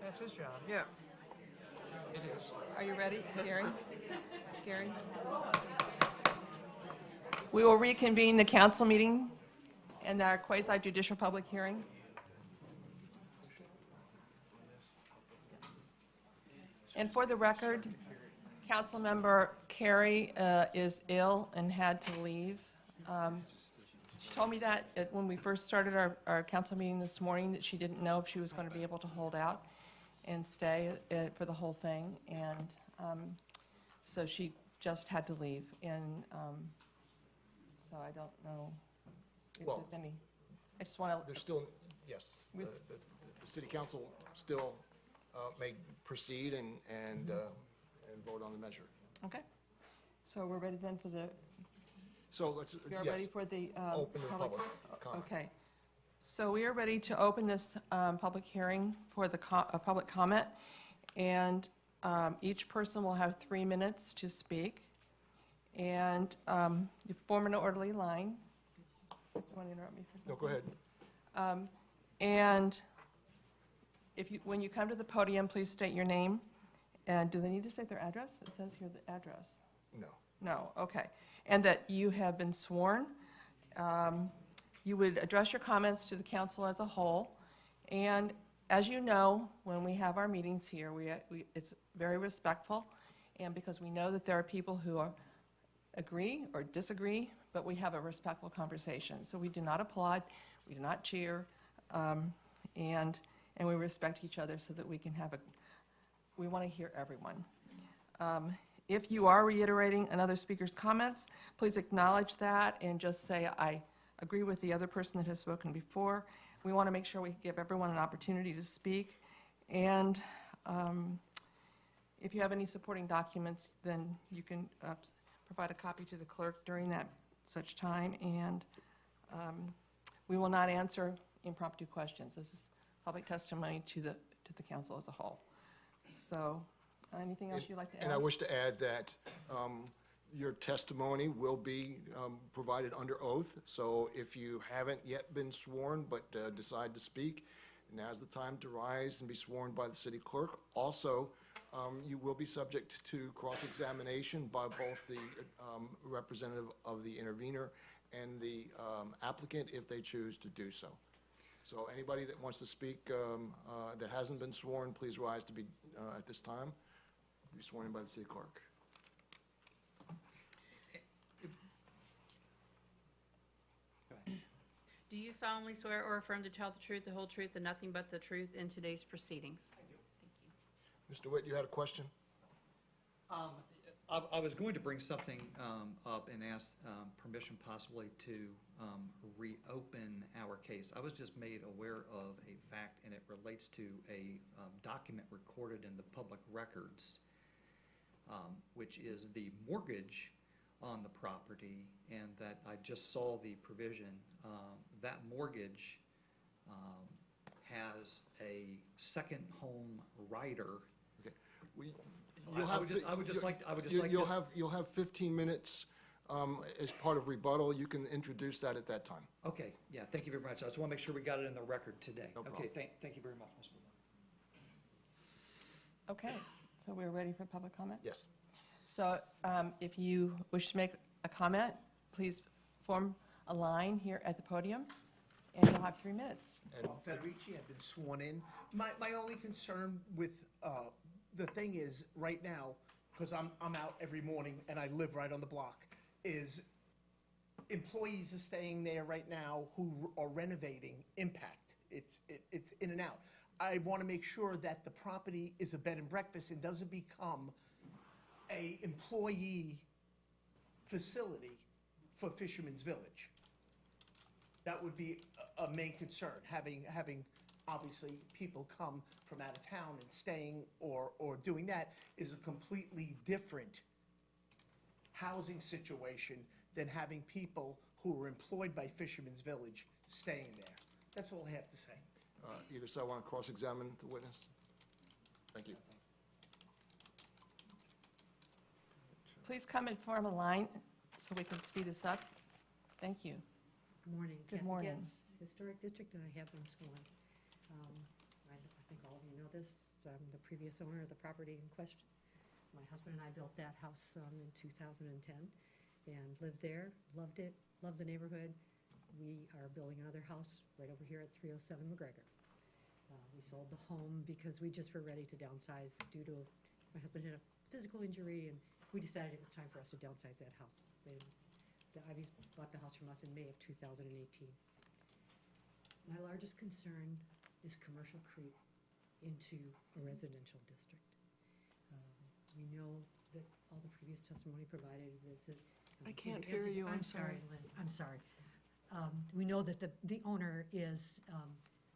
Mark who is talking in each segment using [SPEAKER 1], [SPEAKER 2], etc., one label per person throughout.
[SPEAKER 1] That's his job.
[SPEAKER 2] Yeah.
[SPEAKER 1] It is.
[SPEAKER 2] Are you ready, Gary? Gary? We will reconvene the council meeting and our quasi-judicial public hearing. And for the record, Councilmember Carey is ill and had to leave. She told me that when we first started our council meeting this morning, that she didn't know if she was going to be able to hold out and stay for the whole thing, and so she just had to leave, and so I don't know if
[SPEAKER 3] Well,
[SPEAKER 2] there's any, I just want to,
[SPEAKER 3] There's still, yes, the city council still may proceed and vote on the measure.
[SPEAKER 2] okay. So we're ready then for the,
[SPEAKER 3] So let's,
[SPEAKER 2] we are
[SPEAKER 3] yes,
[SPEAKER 2] ready for the
[SPEAKER 3] open the public comment.
[SPEAKER 2] Okay. So we are ready to open this public hearing for the public comment, and each person will have 3 minutes to speak. And you form an orderly line. You want to interrupt me for a
[SPEAKER 3] No,
[SPEAKER 2] second?
[SPEAKER 3] go ahead.
[SPEAKER 2] And when you come to the podium, please state your name. And do they need to state their address? It says here the address.
[SPEAKER 3] No.
[SPEAKER 2] No, okay. And that you have been sworn. You would address your comments to the council as a whole. And as you know, when we have our meetings here, it's very respectful. And because we know that there are people who agree or disagree, but we have a respectful conversation. So we do not applaud, we do not cheer, and we respect each other so that we can we want to hear everyone. If you are reiterating another speaker's comments, please acknowledge that and just say, I agree with the other person that has spoken before. We want to make sure we give everyone an opportunity to speak. And if you have any supporting documents, then you can provide a copy to the clerk during that such time. And we will not answer impromptu questions. This is public testimony to the council as a whole. So, anything else you'd like to add?
[SPEAKER 3] And I wish to add that your testimony will be provided under oath. So if you haven't yet been sworn but decide to speak, now's the time to rise and be sworn by the city clerk. Also, you will be subject to cross-examination by both the representative of the intervener and the applicant if they choose to do so. So anybody that wants to speak that hasn't been sworn, please rise to be at this time. Be sworn in by the city clerk.
[SPEAKER 4] Do you solemnly swear or affirm to tell the truth, the whole truth, and nothing but the truth in today's proceedings? I do. Thank you.
[SPEAKER 3] Mr. Witt, you had a question?
[SPEAKER 5] I was going to bring something up and ask permission possibly to reopen our case. I was just made aware of a fact, and it relates to a document recorded in the public records, which is the mortgage on the property, and that I just saw the provision. That mortgage has a second home rider.
[SPEAKER 3] Okay. You'll have 15 minutes as part of rebuttal. You can introduce that at that time.
[SPEAKER 5] Okay, yeah, thank you very much. I just want to make sure we got it in the record today.
[SPEAKER 3] No
[SPEAKER 5] Okay,
[SPEAKER 3] problem.
[SPEAKER 5] thank you very much, Mr. Lynne.
[SPEAKER 2] Okay, so we're ready for public comment?
[SPEAKER 3] Yes.
[SPEAKER 2] So if you wish to make a comment, please form a line here at the podium, and you'll have 3 minutes.
[SPEAKER 6] Federici, I've been sworn in. My only concern with the thing is, right now, because I'm out every morning and I live right on the block, is employees are staying there right now who are renovating impact. It's in and out. I want to make sure that the property is a bed and breakfast and doesn't become a employee facility for Fisherman's Village. That would be a main concern, having obviously people come from out of town and staying or doing that is a completely different housing situation than having people who are employed by Fisherman's Village staying there. That's all I have to say.
[SPEAKER 3] Either side want to cross-examine the witness? Thank you.
[SPEAKER 2] Please come and form a line so we can speed this up. Thank you.
[SPEAKER 7] Good morning.
[SPEAKER 2] Good
[SPEAKER 7] Kathy
[SPEAKER 2] morning.
[SPEAKER 7] Getz, Historic District, and I have been sworn. I think all of you know this. I'm the previous owner of the property in question. My husband and I built that house in 2010 and lived there, loved it, loved the neighborhood. We are building another house right over here at 307 McGregor. We sold the home because we just were ready to downsize due to, my husband had a physical injury, and we decided it was time for us to downsize that house. The Ivies bought the house from us in May of 2018. My largest concern is commercial creep into a residential district. We know that all the previous testimony provided is that.
[SPEAKER 2] I can't hear you, I'm sorry.
[SPEAKER 7] Lynn, I'm sorry. We know that the owner is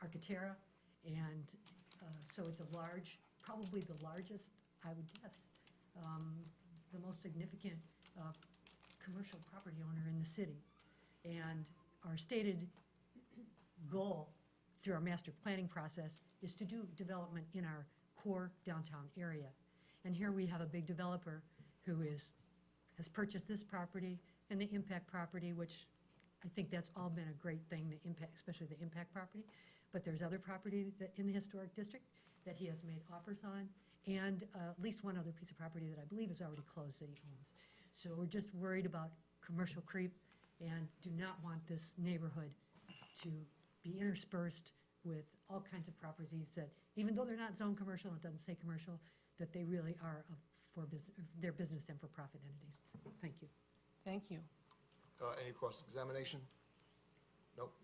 [SPEAKER 7] Architera, and so it's a large, probably the largest, I would guess, the most significant commercial property owner in the city. And our stated goal through our master planning process is to do development in our core downtown area. And here we have a big developer who has purchased this property and the impact property, which I think that's all been a great thing, the impact, especially the impact property. But there's other property that in the historic district that he has made offers on, and at least one other piece of property that I believe is already closed that he owns. So we're just worried about commercial creep and do not want this neighborhood to be interspersed with all kinds of properties that, even though they're not zone commercial, it doesn't say commercial, that they really are for their business and for profit entities. Thank you.
[SPEAKER 2] Thank you.
[SPEAKER 3] Any cross-examination? Nope.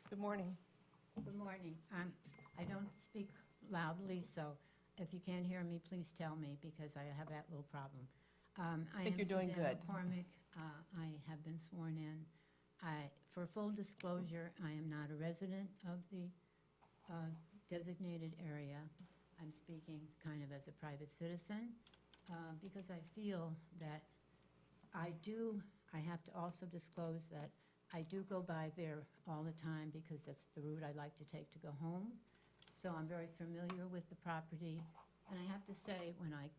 [SPEAKER 2] Good morning.
[SPEAKER 8] Good morning. I don't speak loudly, so if you can't hear me, please tell me, because I have that little problem. I
[SPEAKER 2] think you're doing
[SPEAKER 8] am Susanna
[SPEAKER 2] good.
[SPEAKER 8] McCormick. I have been sworn in. For full disclosure, I am not a resident of the designated area. I'm speaking kind of as a private citizen, because I feel that I have to also disclose that I do go by there all the time because that's the route I like to take to go home. So I'm very familiar with the property. And I have to say, when I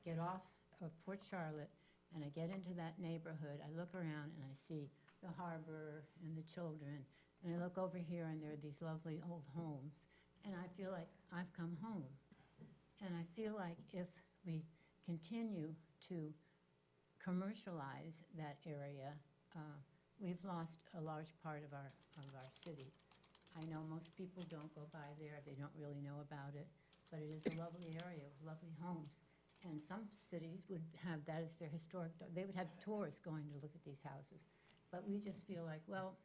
[SPEAKER 8] get off of Port Charlotte and I get into that neighborhood, I look around and I see the harbor and the children. And I look over here and there are these lovely old homes. And I feel like I've come home. And I feel like if we continue to commercialize that area, we've lost a large part of our city. I know most people don't go by there, they don't really know about it, but it is a lovely area with lovely homes. And some cities would have that as their historic, they would have tours going to look at these houses. But we just feel like, well,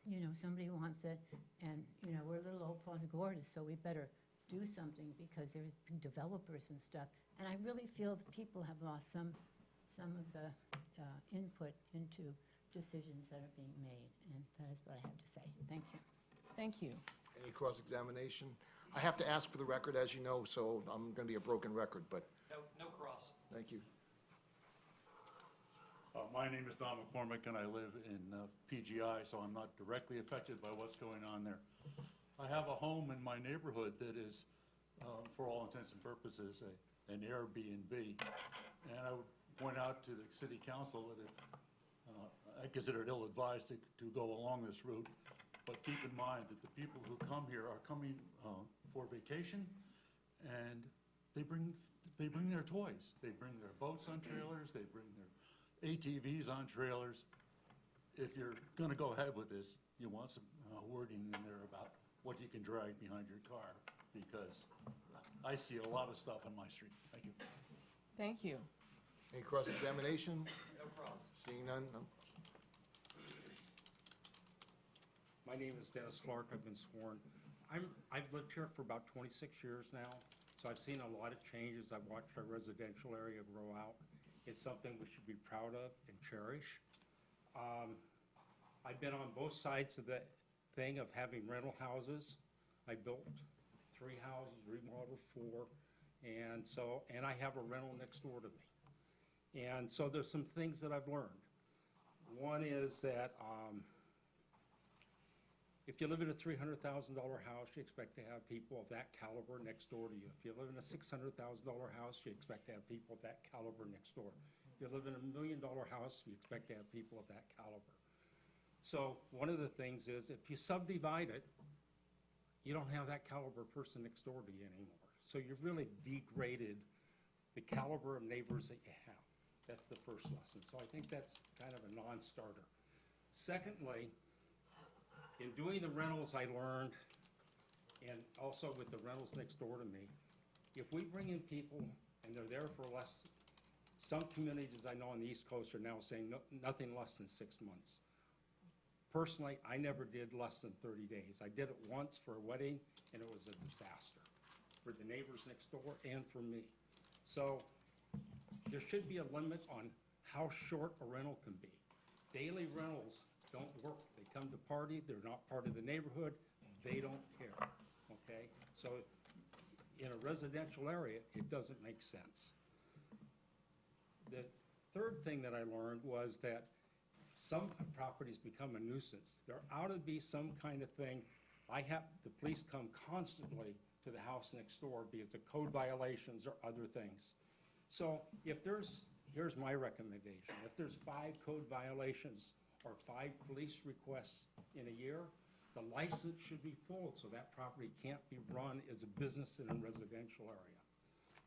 [SPEAKER 8] somebody wants it, and, we're a little old Punta Gorda, so we better do something because there's big developers and stuff. And I really feel the people have lost some of the input into decisions that are being made, and that is what I have to say. Thank you.
[SPEAKER 2] Thank you.
[SPEAKER 3] Any cross-examination? I have to ask for the record, as you know, so I'm going to be a broken record, but
[SPEAKER 5] No cross.
[SPEAKER 3] thank you.
[SPEAKER 9] My name is Don McCormick, and I live in PGI, so I'm not directly affected by what's going on there. I have a home in my neighborhood that is, for all intents and purposes, an Airbnb. And I would point out to the city council that if, I consider it ill-advised to go along this route, but keep in mind that the people who come here are coming for vacation, and they bring their toys. They bring their boats on trailers, they bring their ATVs on trailers. If you're going to go ahead with this, you want some wording in there about what you can drag behind your car, because I see a lot of stuff on my street. Thank you.
[SPEAKER 2] Thank you.
[SPEAKER 3] Any cross-examination?
[SPEAKER 5] No cross.
[SPEAKER 3] Seeing none? No?
[SPEAKER 1] My name is Dennis Clark. I've been sworn. I've lived here for about 26 years now, so I've seen a lot of changes. I've watched our residential area grow out. It's something we should be proud of and cherish. I've been on both sides of the thing of having rental houses. I built 3 houses, remodeled 4, and I have a rental next door to me. And so there's some things that I've learned. One is that if you live in a $300,000 house, you expect to have people of that caliber next door to you. If you live in a $600,000 house, you expect to have people of that caliber next door. If you live in a $1 million house, you expect to have people of that caliber. So one of the things is if you subdivide it, you don't have that caliber person next door to you anymore. So you've really degraded the caliber of neighbors that you have. That's the first lesson. So I think that's kind of a non-starter. Secondly, in doing the rentals, I learned, and also with the rentals next door to me, if we bring in people and they're there for less, some communities I know on the East Coast are now saying nothing less than 6 months. Personally, I never did less than 30 days. I did it once for a wedding, and it was a disaster for the neighbors next door and for me. So there should be a limit on how short a rental can be. Daily rentals don't work. They come to party, they're not part of the neighborhood, they don't care, okay? So in a residential area, it doesn't make sense. The third thing that I learned was that some properties become a nuisance. There ought to be some kind of thing. The police come constantly to the house next door because of code violations or other things. So here's my recommendation. If there's 5 code violations or 5 police requests in a year, the license should be pulled so that property can't be run as a business in a residential area.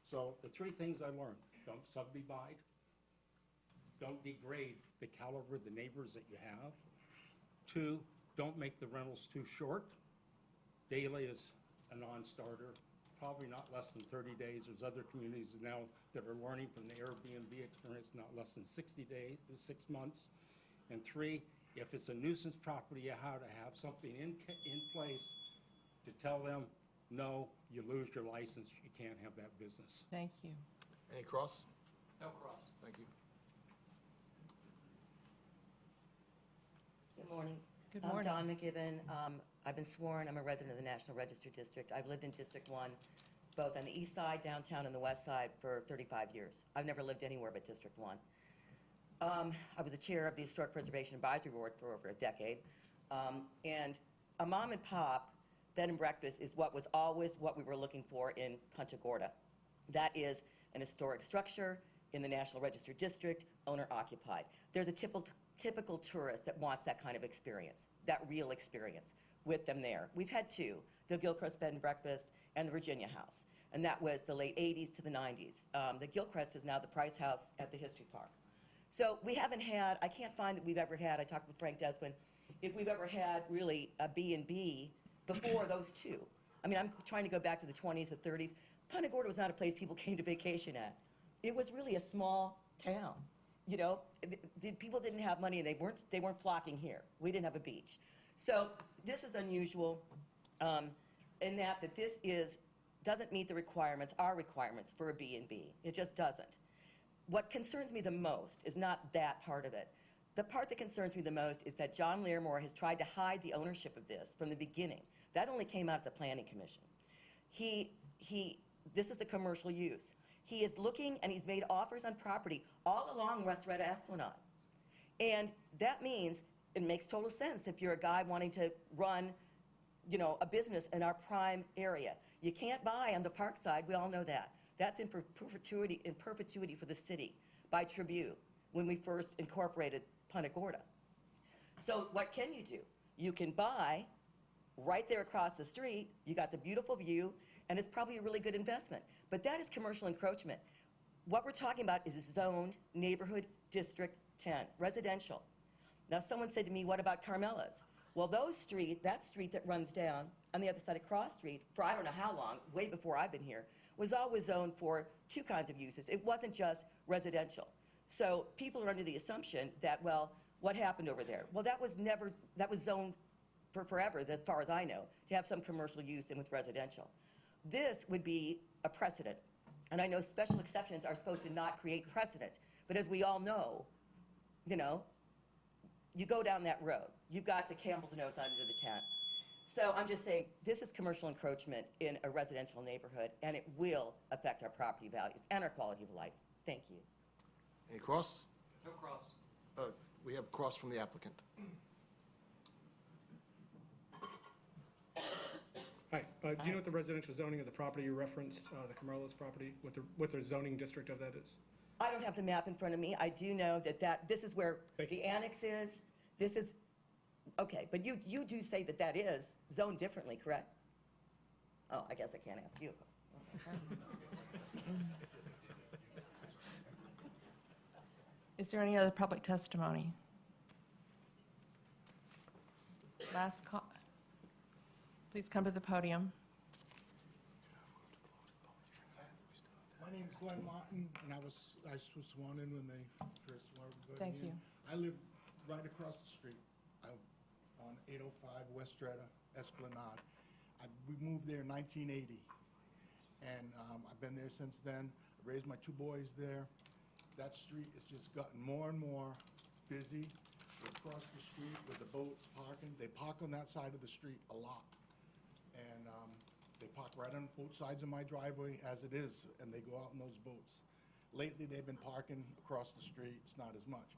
[SPEAKER 1] So the 3 things I learned: don't subdivide, don't degrade the caliber of the neighbors that you have. 2, don't make the rentals too short. Daily is a non-starter, probably not less than 30 days. There's other communities now that are learning from the Airbnb experience, not less than 60 days, 6 months. And 3, if it's a nuisance property, you have to have something in place to tell them, no, you lose your license, you can't have that business.
[SPEAKER 2] Thank you.
[SPEAKER 3] Any cross?
[SPEAKER 5] No cross.
[SPEAKER 3] Thank you.
[SPEAKER 10] Good morning.
[SPEAKER 2] Good morning.
[SPEAKER 10] I'm Dawn McGibbon. I've been sworn. I'm a resident of the National Register District. I've lived in District 1, both on the east side, downtown, and the west side for 35 years. I've never lived anywhere but District 1. I was the chair of the Historic Preservation Advisory Board for over a decade. And a mom and pop bed and breakfast is what was always what we were looking for in Punta Gorda. That is an historic structure in the National Register District, owner occupied. There's a typical tourist that wants that kind of experience, that real experience with them there. We've had 2, the Gilchrist Bed and Breakfast and the Virginia House, and that was the late 80s to the 90s. The Gilchrist is now the Price House at the History Park. So we haven't had, I can't find that we've ever had, I talked with Frank Deswin, if we've ever had really a B&B before those 2. I mean, I'm trying to go back to the 20s, the 30s. Punta Gorda was not a place people came to vacation at. It was really a small town. You know, people didn't have money, and they weren't flocking here. We didn't have a beach. So this is unusual in that this doesn't meet the requirements, our requirements for a B&B. It just doesn't. What concerns me the most is not that part of it. The part that concerns me the most is that John Larimore has tried to hide the ownership of this from the beginning. That only came out at the Planning Commission. This is a commercial use. He is looking, and he's made offers on property all along West Retta Esplanade. And that means, it makes total sense if you're a guy wanting to run, you know, a business in our prime area. You can't buy on the park side, we all know that. That's in perpetuity for the city by Tribune when we first incorporated Punta Gorda. So what can you do? You can buy right there across the street, you got the beautiful view, and it's probably a really good investment. But that is commercial encroachment. What we're talking about is zoned neighborhood district 10, residential. Now someone said to me, what about Carmela's? Well, that street that runs down on the other side of Cross Street, for I don't know how long, way before I've been here, was always zoned for 2 kinds of uses. It wasn't just residential. So people are under the assumption that, well, what happened over there? Well, that was zoned for forever, as far as I know, to have some commercial use in with residential. This would be a precedent. And I know special exceptions are supposed to not create precedent. But as we all know, you know, you go down that road. You've got the Campbell's nose under the tent. So I'm just saying, this is commercial encroachment in a residential neighborhood, and it will affect our property values and our quality of life. Thank you.
[SPEAKER 3] Any cross?
[SPEAKER 5] No cross.
[SPEAKER 3] We have cross from the applicant.
[SPEAKER 11] Hi, do you know what the residential zoning of the property you referenced, the Camarlos property, what the zoning district of that is?
[SPEAKER 10] I don't have the map in front of me. I do know that this is where
[SPEAKER 11] Thank
[SPEAKER 10] the annex is. This is, okay, but you do say that is zoned differently, correct? Oh, I guess I can't ask you a question.
[SPEAKER 2] Is there any other public testimony? Last call. Please come to the podium.
[SPEAKER 12] My name's Glenn Martin, and I was sworn in when they first swore everybody
[SPEAKER 2] Thank
[SPEAKER 12] in.
[SPEAKER 2] you.
[SPEAKER 12] I live right across the street, on 805 West Strata, Esplanade. We moved there in 1980, and I've been there since then. I raised my 2 boys there. That street has just gotten more and more busy. We're across the street with the boats parking. They park on that side of the street a lot. And they park right on both sides of my driveway as it is, and they go out in those boats. Lately, they've been parking across the street. It's not as much.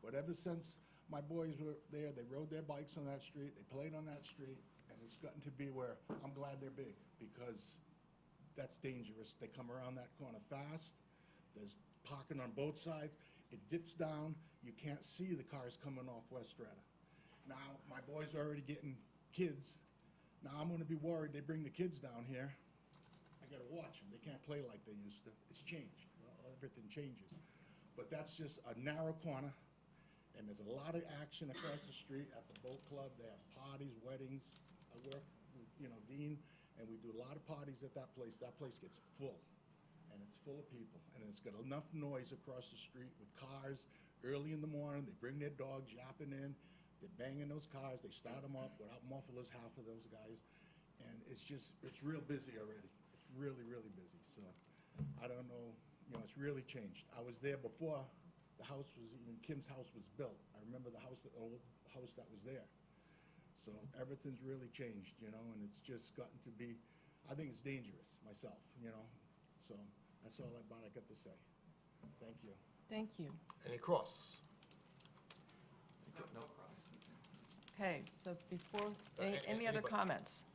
[SPEAKER 12] But ever since my boys were there, they rode their bikes on that street, they played on that street, and it's gotten to be where I'm glad they're big, because that's dangerous. They come around that corner fast. There's parking on both sides. It dips down. You can't see the cars coming off West Strata. Now, my boys are already getting kids. Now, I'm gonna be worried they bring the kids down here. I gotta watch them. They can't play like they used to. It's changed. Well, everything changes. But that's just a narrow corner, and there's a lot of action across the street at the boat club. They have parties, weddings. I work with, Dean, and we do a lot of parties at that place. That place gets full, and it's full of people, and it's got enough noise across the street with cars. Early in the morning, they bring their dogs yapping in. They're banging those cars. They start them up without mufflers, half of those guys. And it's real busy already. It's really, really busy. So I don't know, it's really changed. I was there before the house was, even Kim's house was built. I remember the old house that was there. So everything's really changed, and it's just gotten to be, I think it's dangerous myself, So that's all I got to say. Thank you.
[SPEAKER 2] Thank you.
[SPEAKER 3] Any cross? No.
[SPEAKER 2] Okay, so before, any other
[SPEAKER 3] anybody?
[SPEAKER 2] comments?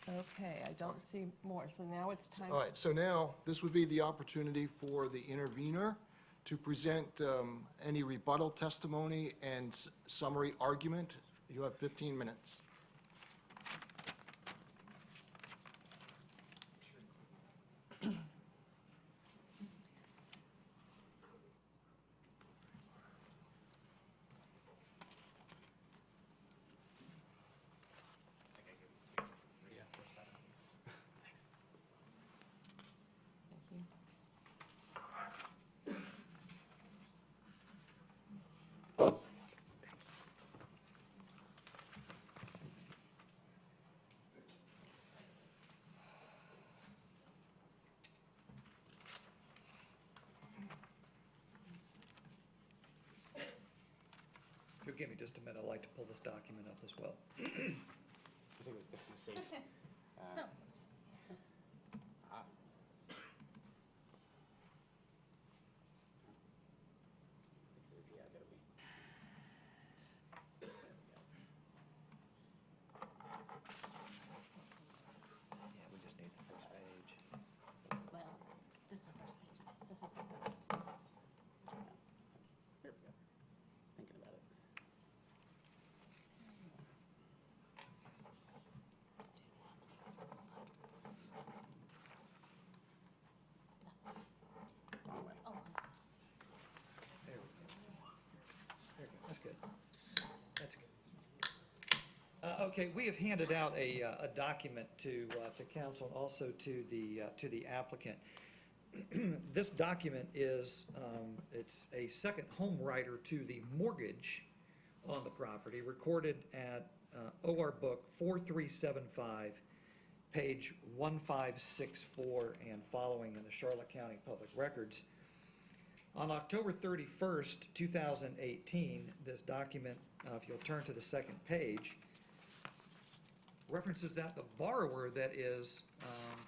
[SPEAKER 2] Okay, I don't see more, so now it's time.
[SPEAKER 3] All right, so now, this would be the opportunity for the intervener to present any rebuttal testimony and summary argument. You have 15 minutes.
[SPEAKER 2] Thank you.
[SPEAKER 5] If you'll give me just a minute, I'd like to pull this document up as well.
[SPEAKER 13] I think it was definitely safe.
[SPEAKER 4] No.
[SPEAKER 13] Yeah, gotta be.
[SPEAKER 5] Yeah, we just need the first page.
[SPEAKER 4] Well, this is the first page. This is the.
[SPEAKER 13] Here we go. Just thinking about it.
[SPEAKER 5] There we go. There we go. That's good. That's good. Okay, we have handed out a document to council and also to the applicant. This document is, it's a second home rider to the mortgage on the property, recorded at OR Book 4375, page 1564 and following in the Charlotte County Public Records. On October 31st, 2018, this document, if you'll turn to the second page, references that the borrower that is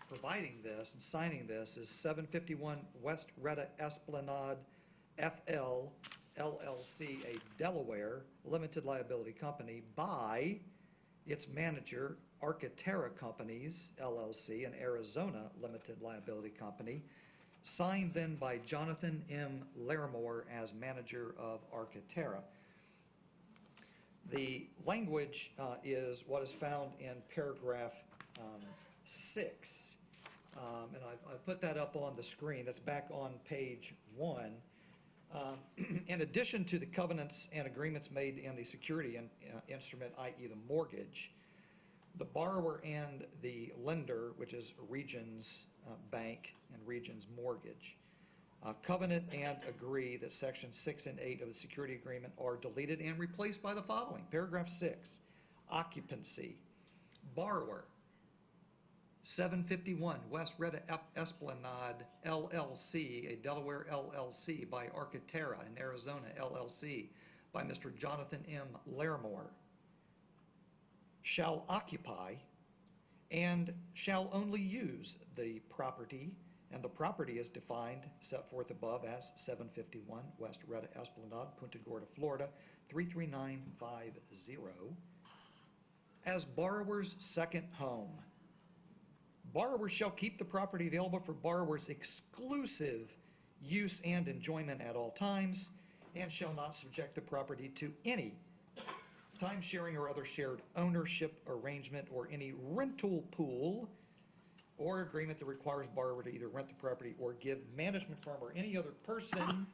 [SPEAKER 5] providing this and signing this is 751 West Retta Esplanade FL LLC, a Delaware limited liability company, by its manager, Architera Companies LLC, an Arizona limited liability company, signed then by Jonathan M. Larimore as manager of Architera. The language is what is found in paragraph 6. And I've put that up on the screen. That's back on page 1. In addition to the covenants and agreements made in the security instrument, i.e. the mortgage, the borrower and the lender, which is Regions Bank and Regions Mortgage, covenant and agree that sections 6 and 8 of the security agreement are deleted and replaced by the following. Paragraph 6, occupancy. Borrower, 751 West Retta Esplanade LLC, a Delaware LLC, by Architera in Arizona LLC, by Mr. Jonathan M. Larimore, shall occupy and shall only use the property, and the property is defined, set forth above as 751 West Retta Esplanade, Punta Gorda, Florida, 33950, as borrower's second home. Borrower shall keep the property available for borrower's exclusive use and enjoyment at all times, and shall not subject the property to any time-sharing or other shared ownership arrangement or any rental pool or agreement that requires borrower to either rent the property or give management firm or any other person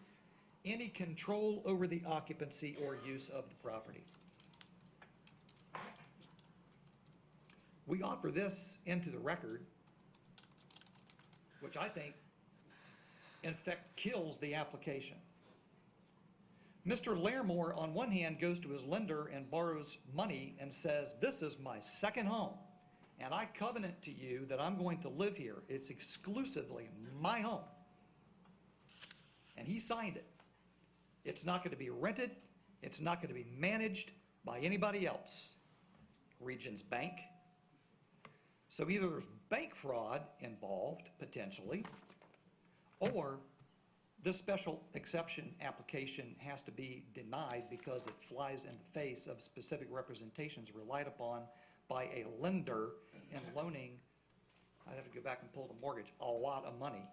[SPEAKER 5] any control over the occupancy or use of the property. We offer this into the record, which I think, in fact, kills the application. Mr. Larimore, on one hand, goes to his lender and borrows money and says, this is my second home, and I covenant to you that I'm going to live here. It's exclusively my home. And he signed it. It's not going to be rented. It's not going to be managed by anybody else. Regions Bank. So either there's bank fraud involved, potentially, or this special exception application has to be denied because it flies in the face of specific representations relied upon by a lender in loaning, I'd have to go back and pull the mortgage, a lot of money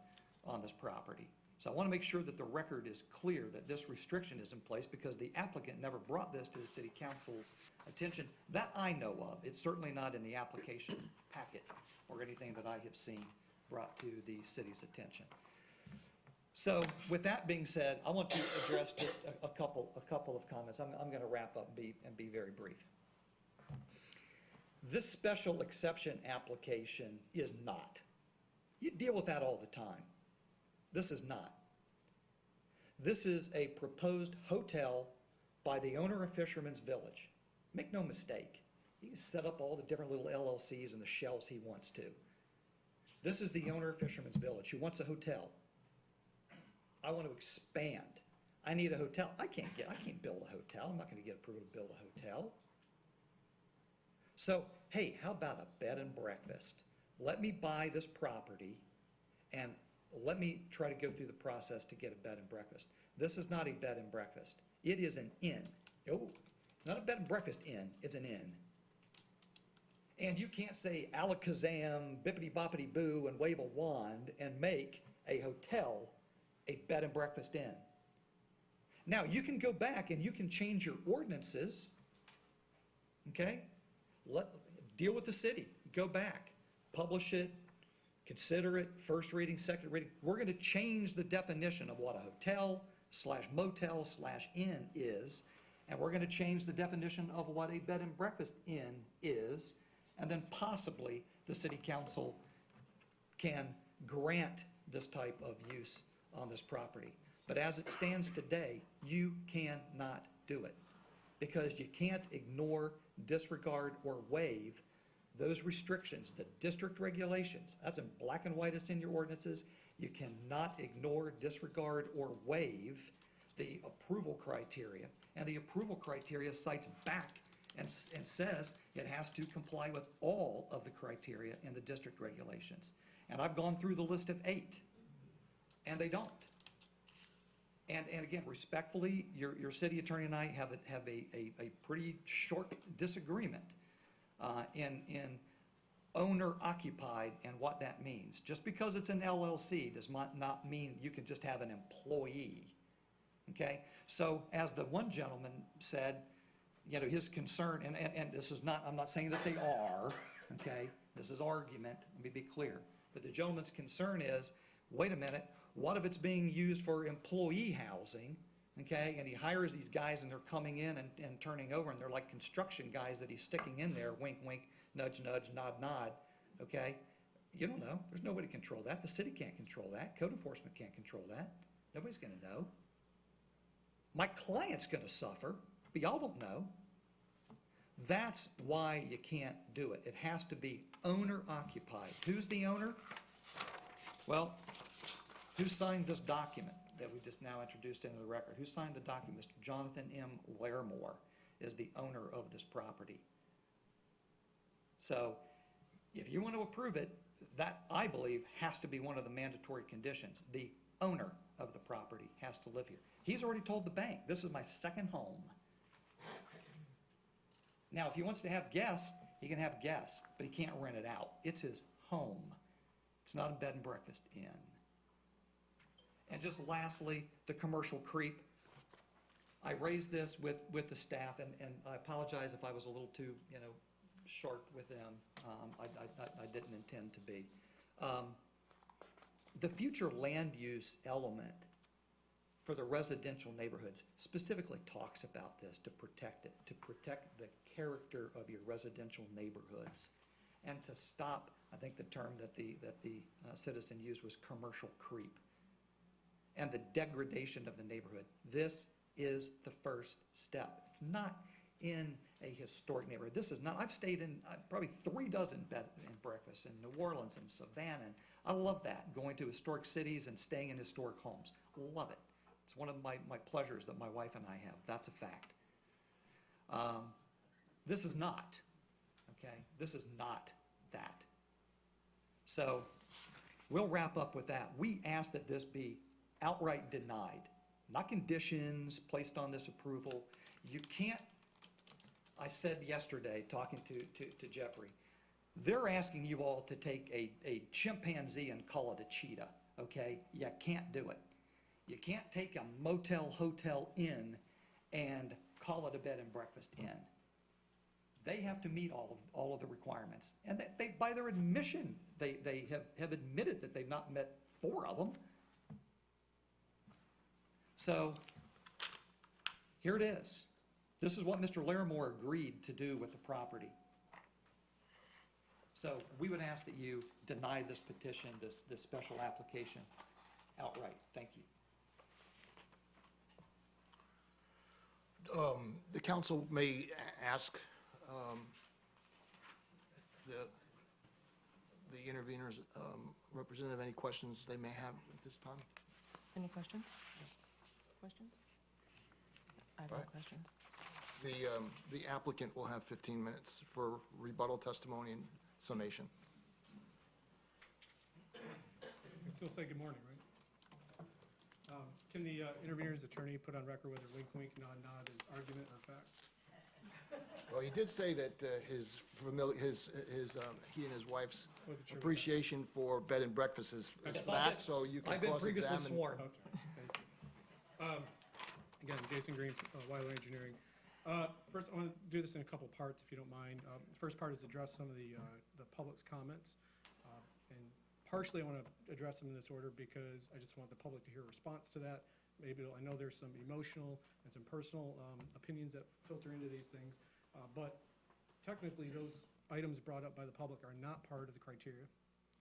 [SPEAKER 5] on this property. So I want to make sure that the record is clear that this restriction is in place because the applicant never brought this to the city council's attention that I know of. It's certainly not in the application packet or anything that I have seen brought to the city's attention. So with that being said, I want to address just a couple of comments. I'm going to wrap up and be very brief. This special exception application is not. You deal with that all the time. This is not. This is a proposed hotel by the owner of Fisherman's Village. Make no mistake. He can set up all the different little LLCs and the shells he wants to. This is the owner of Fisherman's Village who wants a hotel. I want to expand. I need a hotel. I can't build a hotel. I'm not going to get approval to build a hotel. So, hey, how about a bed and breakfast? Let me buy this property and let me try to go through the process to get a bed and breakfast. This is not a bed and breakfast. It is an inn. Oh, it's not a bed and breakfast inn. It's an inn. And you can't say alakazam, bippity boppity boo, and wave a wand and make a hotel a bed and breakfast inn. Now, you can go back and you can change your ordinances, okay? Deal with the city. Go back. Publish it. Consider it. First reading, second reading. We're going to change the definition of what a hotel / motel / inn is, and we're going to change the definition of what a bed and breakfast inn is, and then possibly the city council can grant this type of use on this property. But as it stands today, you cannot do it because you can't ignore, disregard, or waive those restrictions, the district regulations. That's in black and white, it's in your ordinances. You cannot ignore, disregard, or waive the approval criteria. And the approval criteria cites back and says it has to comply with all of the criteria in the district regulations. And I've gone through the list of 8, and they don't. And again, respectfully, your city attorney and I have a pretty short disagreement in owner-occupied and what that means. Just because it's an LLC does not mean you can just have an employee, okay? So as the one gentleman said, you know, his concern, and this is not, I'm not saying that they are, okay? This is argument, let me be clear. But the gentleman's concern is, wait a minute, what if it's being used for employee housing, okay? And he hires these guys and they're coming in and turning over, and they're like construction guys that he's sticking in there, wink, wink, nudge, nudge, nod, nod, okay? You don't know. There's nobody to control that. The city can't control that. Code enforcement can't control that. Nobody's gonna know. My client's gonna suffer, but y'all don't know. That's why you can't do it. It has to be owner occupied. Who's the owner? Well, who signed this document that we just now introduced into the record? Who signed the document? Mr. Jonathan M. Larimore is the owner of this property. So if you want to approve it, that, I believe, has to be one of the mandatory conditions. The owner of the property has to live here. He's already told the bank, this is my second home. Now, if he wants to have guests, he can have guests, but he can't rent it out. It's his home. It's not a bed and breakfast inn. And just lastly, the commercial creep. I raised this with the staff, and I apologize if I was a little too, you know, sharp with them. I didn't intend to be. The future land use element for the residential neighborhoods specifically talks about this, to protect it, to protect the character of your residential neighborhoods, and to stop, I think the term that the citizen used was commercial creep, and the degradation of the neighborhood. This is the first step. It's not in a historic neighborhood. This is not, I've stayed in probably 3 dozen bed and breakfasts in New Orleans and Savannah. And I love that, going to historic cities and staying in historic homes. Love it. It's one of my pleasures that my wife and I have. That's a fact. This is not, okay? This is not that. So we'll wrap up with that. We ask that this be outright denied, not conditions placed on this approval. You can't, I said yesterday, talking to Jeffrey, they're asking you all to take a chimpanzee and call it a cheetah, okay? You can't do it. You can't take a motel, hotel, inn and call it a bed and breakfast inn. They have to meet all of the requirements. And they by their admission, they have admitted that they've not met 4 of them. So here it is. This is what Mr. Larimore agreed to do with the property. So we would ask that you deny this petition, this special application outright. Thank you.
[SPEAKER 3] The council may ask the interveners representative any questions they may have at this time.
[SPEAKER 2] Any questions? Questions? I have no
[SPEAKER 3] Right.
[SPEAKER 2] questions.
[SPEAKER 3] The applicant will have 15 minutes for rebuttal testimony and summation.
[SPEAKER 11] You can still say good morning, right? Can the intervener's attorney put on record whether wink, wink, nod, nod is argument or fact?
[SPEAKER 3] Well, he did say that he and his wife's
[SPEAKER 11] Was it true?
[SPEAKER 3] appreciation for bed and breakfast is
[SPEAKER 5] Yes,
[SPEAKER 3] fact, so you can
[SPEAKER 5] I've been previously
[SPEAKER 3] cross-examine.
[SPEAKER 5] sworn.
[SPEAKER 11] That's right. Thank you. Again, Jason Green, Weiler Engineering. First, I want to do this in a couple parts, if you don't mind. The first part is address some of the public's comments. And partially, I want to address them in this order because I just want the public to hear a response to that. Maybe, I know there's some emotional and some personal opinions that filter into these things. But technically, those items brought up by the public are not part of the criteria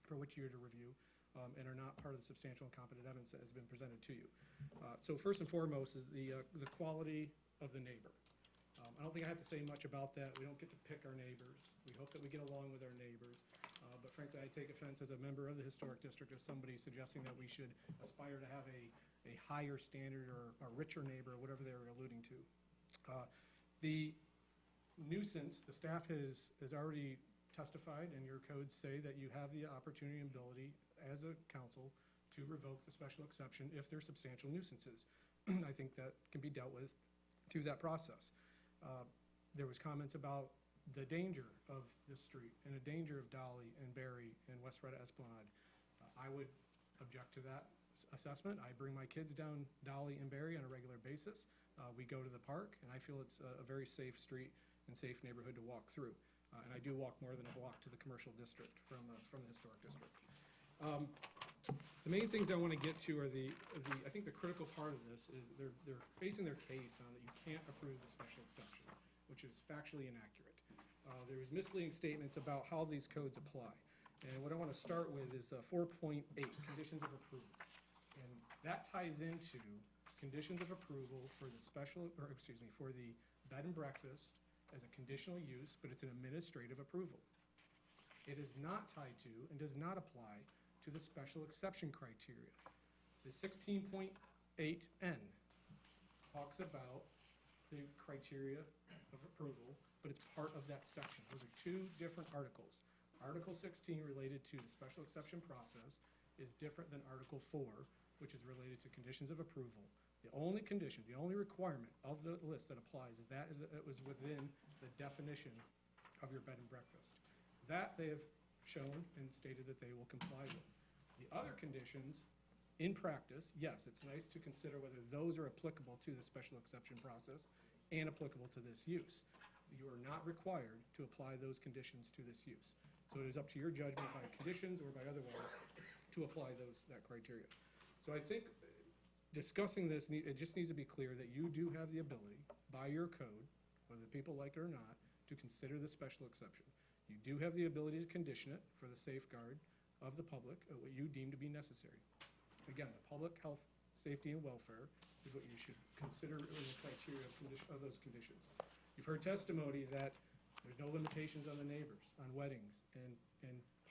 [SPEAKER 11] for which you're to review. And are not part of the substantial and competent evidence that has been presented to you. So first and foremost is the quality of the neighbor. I don't think I have to say much about that. We don't get to pick our neighbors. We hope that we get along with our neighbors. But frankly, I take offense as a member of the historic district of somebody suggesting that we should aspire to have a higher standard or a richer neighbor, or whatever they were alluding to. The nuisance, the staff has already testified, and your codes say that you have the opportunity and ability as a council to revoke the special exception if they're substantial nuisances. I think that can be dealt with through that process. There was comments about the danger of this street and the danger of Dolly and Barry and West Retta Esplanade. I would object to that assessment. I bring my kids down Dolly and Berry on a regular basis. We go to the park, and I feel it's a very safe street and safe neighborhood to walk through. And I do walk more than a block to the commercial district from the historic district. The main things I want to get to are I think the critical part of this is they're facing their case on that you can't approve the special exception, which is factually inaccurate. There's misleading statements about how these codes apply. And what I want to start with is 4.8, conditions of approval. And that ties into conditions of approval for the for the bed and breakfast as a conditional use, but it's an administrative approval. It is not tied to and does not apply to the special exception criteria. The 16.8N talks about the criteria of approval, but it's part of that section. Those are two different articles. Article 16 related to the special exception process is different than Article 4, which is related to conditions of approval. The only condition, the only requirement of the list that applies is that it was within the definition of your bed and breakfast. That they have shown and stated that they will comply with. The other conditions, in practice, yes, it's nice to consider whether those are applicable to the special exception process and applicable to this use. You are not required to apply those conditions to this use. So it is up to your judgment by conditions or by otherwise to apply that criteria. So I think discussing this, it just needs to be clear that you do have the ability, by your code, whether people like it or not, to consider the special exception. You do have the ability to condition it for the safeguard of the public, what you deem to be necessary. Again, the public health, safety, and welfare is what you should consider in the criteria of those conditions. You've heard testimony that there's no limitations on the neighbors, on weddings and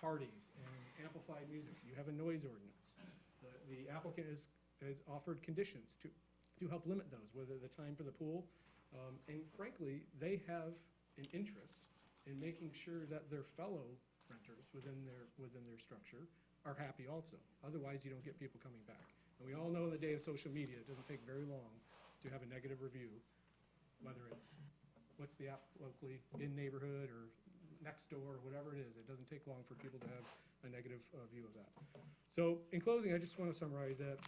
[SPEAKER 11] parties and amplified music. You have a noise ordinance. The applicant has offered conditions to help limit those, whether the time for the pool. And frankly, they have an interest in making sure that their fellow renters within their structure are happy also. Otherwise, you don't get people coming back. And we all know in the day of social media, it doesn't take very long to have a negative review, whether it's what's the app locally in neighborhood or next door or whatever it is. It doesn't take long for people to have a negative view of that. So in closing, I just want to summarize that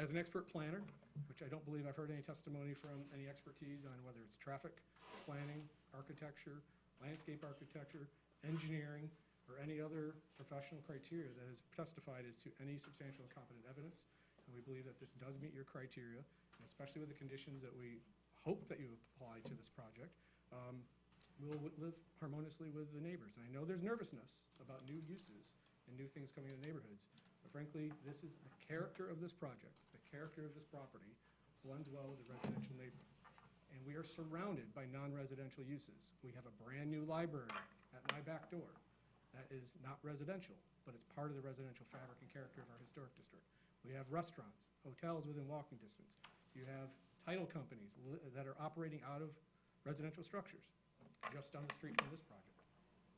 [SPEAKER 11] as an expert planner, which I don't believe I've heard any testimony from any expertise on whether it's traffic, planning, architecture, landscape architecture, engineering, or any other professional criteria that has testified as to any substantial and competent evidence. And we believe that this does meet your criteria, and especially with the conditions that we hope that you apply to this project, we'll live harmoniously with the neighbors. And I know there's nervousness about new uses and new things coming in the neighborhoods, but frankly, this is the character of this project, the character of this property blends well with the residential neighborhood. And we are surrounded by non-residential uses. We have a brand-new library at my back door that is not residential, but it's part of the residential fabric and character of our historic district. We have restaurants, hotels within walking distance. You have title companies that are operating out of residential structures just down the street from this project.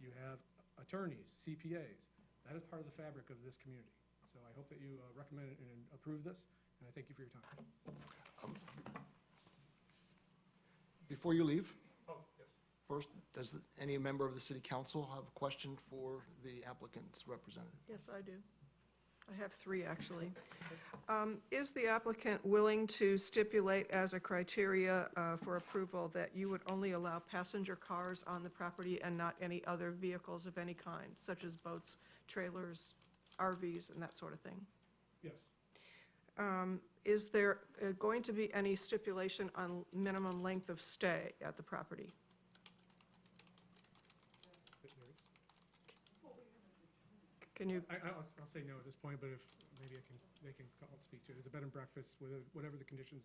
[SPEAKER 11] You have attorneys, CPAs. That is part of the fabric of this community. So I hope that you recommend and approve this, and I thank you for your time.
[SPEAKER 3] Before you leave,
[SPEAKER 11] Oh, yes.
[SPEAKER 3] first, does any member of the city council have a question for the applicant's representative?
[SPEAKER 2] Yes, I do. I have three, actually. Is the applicant willing to stipulate as a criteria for approval that you would only allow passenger cars on the property and not any other vehicles of any kind, such as boats, trailers, RVs, and that sort of thing?
[SPEAKER 11] Yes.
[SPEAKER 2] Is there going to be any stipulation on minimum length of stay at the property? Can you,
[SPEAKER 11] I'll say no at this point, but if, maybe they can speak to it. It's a bed and breakfast, whatever the conditions,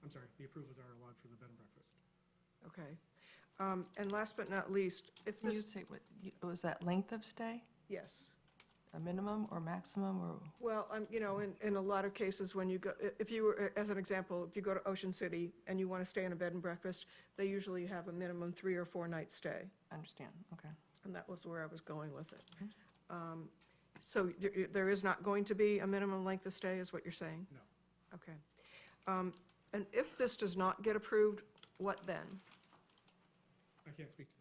[SPEAKER 11] I'm sorry, the approvals are allowed for the bed and breakfast.
[SPEAKER 2] okay. And last but not least, if
[SPEAKER 14] Can you
[SPEAKER 2] this,
[SPEAKER 14] say, was that length of stay?
[SPEAKER 2] yes.
[SPEAKER 14] A minimum or maximum or?
[SPEAKER 2] Well, in a lot of cases, when you go, if you were, as an example, if you go to Ocean City and you want to stay in a bed and breakfast, they usually have a minimum 3 or 4 night stay.
[SPEAKER 14] Understand, okay.
[SPEAKER 2] And that was where I was going with it. So there is not going to be a minimum length of stay, is what you're saying?
[SPEAKER 11] No.
[SPEAKER 2] Okay. And if this does not get approved, what then?
[SPEAKER 11] I can't speak to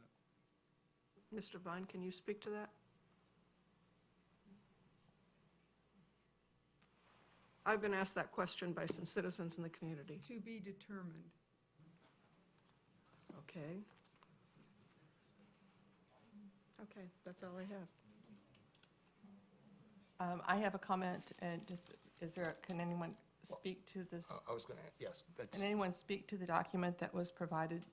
[SPEAKER 11] that.
[SPEAKER 2] Mr. Vine, can you speak to that?
[SPEAKER 15] I've been asked that question by some citizens in the community.
[SPEAKER 16] To be determined.
[SPEAKER 15] Okay. Okay, that's all I have.
[SPEAKER 2] I have a comment, and just, can anyone speak to this?
[SPEAKER 3] I was going to, yes, that's,
[SPEAKER 2] Can anyone speak to the document that was provided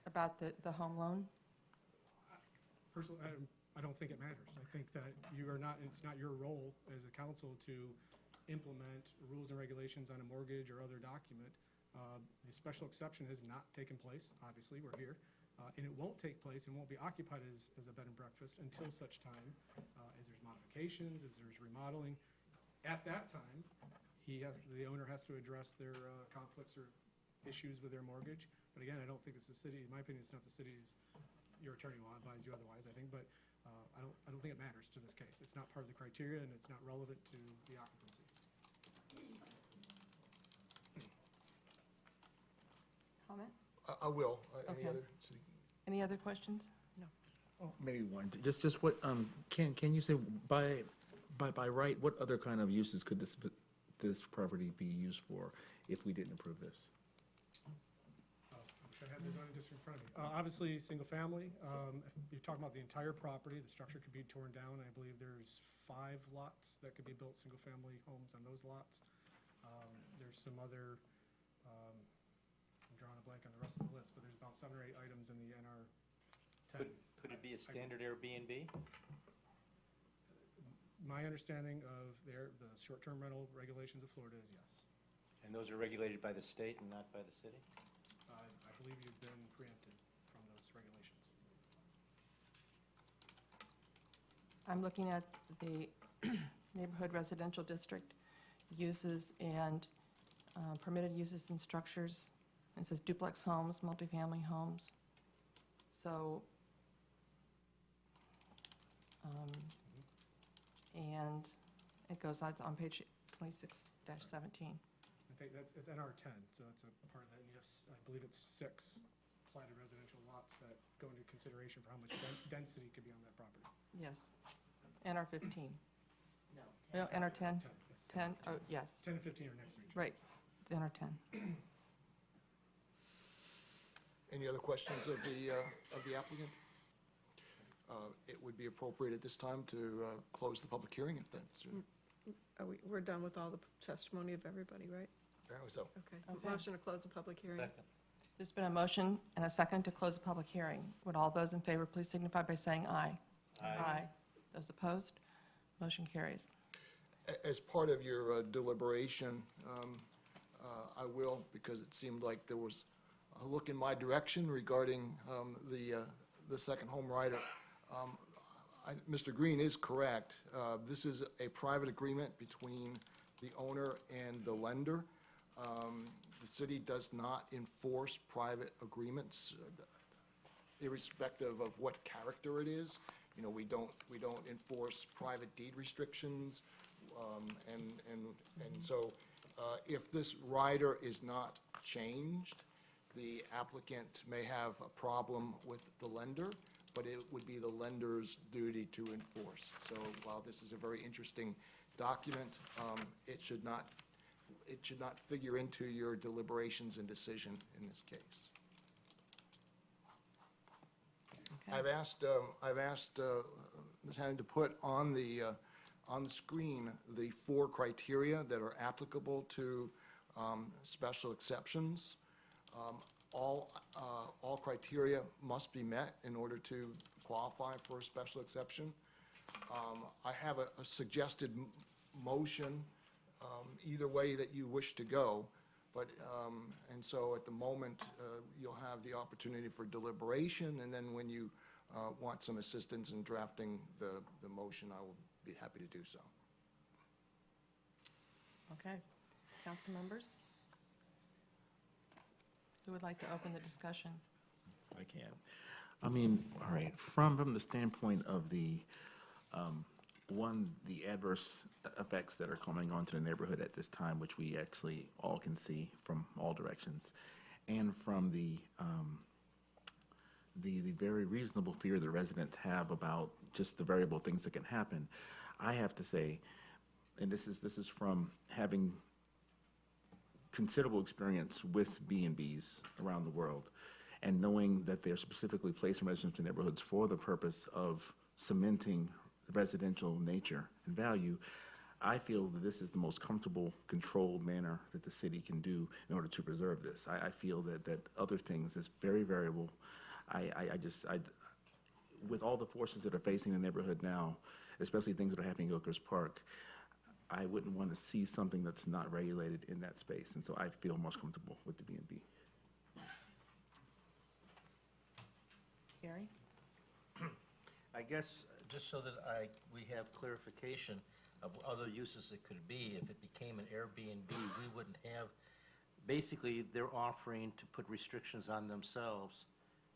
[SPEAKER 2] about the home loan?
[SPEAKER 11] Personally, I don't think it matters. I think that it's not your role as a council to implement rules and regulations on a mortgage or other document. The special exception has not taken place, obviously, we're here, and it won't take place and won't be occupied as a bed and breakfast until such time as there's modifications, as there's remodeling. At that time, the owner has to address their conflicts or issues with their mortgage. But again, I don't think it's the city, in my opinion, it's not the city's, your attorney will advise you otherwise, I think, but I don't think it matters to this case. It's not part of the criteria, and it's not relevant to the occupancy.
[SPEAKER 2] Comment?
[SPEAKER 3] I will. Any
[SPEAKER 2] Okay.
[SPEAKER 3] other city?
[SPEAKER 2] Any other questions?
[SPEAKER 17] Maybe one, just what, can you say, by right, what other kind of uses could this property be used for if we didn't approve this?
[SPEAKER 11] I wish I had the zoning district in front of me. Obviously, single family, if you're talking about the entire property, the structure could be torn down. I believe there's 5 lots that could be built, single-family homes on those lots. There's some other, I'm drawing a blank on the rest of the list, but there's about 7 or 8 items in the NR 10.
[SPEAKER 18] Could it be a standard Airbnb?
[SPEAKER 11] My understanding of the short-term rental regulations of Florida is yes.
[SPEAKER 18] And those are regulated by the state and not by the city?
[SPEAKER 11] I believe you've been preempted from those regulations.
[SPEAKER 2] I'm looking at the neighborhood residential district uses and permitted uses and structures. It says duplex homes, multifamily homes. So, and it goes on page 26-17.
[SPEAKER 11] I think it's NR 10, so it's a part of that. And you have, I believe it's 6 platted residential lots that go into consideration for how much density could be on that property.
[SPEAKER 2] Yes. NR 15.
[SPEAKER 10] No.
[SPEAKER 2] No, NR 10?
[SPEAKER 11] 10,
[SPEAKER 2] 10, oh, yes.
[SPEAKER 11] 10 and 15 are next to each other.
[SPEAKER 2] Right, it's NR 10.
[SPEAKER 3] Any other questions of the applicant? It would be appropriate at this time to close the public hearing if that's,
[SPEAKER 15] We're done with all the testimony of everybody, right?
[SPEAKER 3] apparently so.
[SPEAKER 15] Okay.
[SPEAKER 2] Okay.
[SPEAKER 15] Motion to close the public hearing.
[SPEAKER 18] Second.
[SPEAKER 2] There's been a motion and a second to close the public hearing. Would all those in favor please signify by saying aye?
[SPEAKER 18] Aye.
[SPEAKER 2] Those opposed? Motion carries.
[SPEAKER 3] As part of your deliberation, I will, because it seemed like there was a look in my direction regarding the second home rider. Mr. Green is correct. This is a private agreement between the owner and the lender. The city does not enforce private agreements, irrespective of what character it is. You know, we don't enforce private deed restrictions, and so if this rider is not changed, the applicant may have a problem with the lender, but it would be the lender's duty to enforce. So while this is a very interesting document, it should not figure into your deliberations and decision in this case.
[SPEAKER 2] Okay.
[SPEAKER 3] I've asked Ms. Hannon to put on the screen the 4 criteria that are applicable to special exceptions. All criteria must be met in order to qualify for a special exception. I have a suggested motion, either way that you wish to go, but, and so at the moment, you'll have the opportunity for deliberation, and then when you want some assistance in drafting the motion, I will be happy to do so.
[SPEAKER 2] Okay. Council members? Who would like to open the discussion?
[SPEAKER 17] I can. I mean, all right, from the standpoint of the adverse effects that are coming onto the neighborhood at this time, which we actually all can see from all directions, and from the very reasonable fear the residents have about just the variable things that can happen, I have to say, and this is from having considerable experience with B&Bs around the world, and knowing that they're specifically placed in residential neighborhoods for the purpose of cementing residential nature and value, I feel that this is the most comfortable, controlled manner that the city can do in order to preserve this. I feel that other things is very variable. With all the forces that are facing the neighborhood now, especially things that are happening in Oakers Park, I wouldn't want to see something that's not regulated in that space, and so I feel most comfortable with the B&B.
[SPEAKER 2] Gary?
[SPEAKER 18] I guess, just so that we have clarification of other uses it could be, if it became an Airbnb, we wouldn't have, basically, they're offering to put restrictions on themselves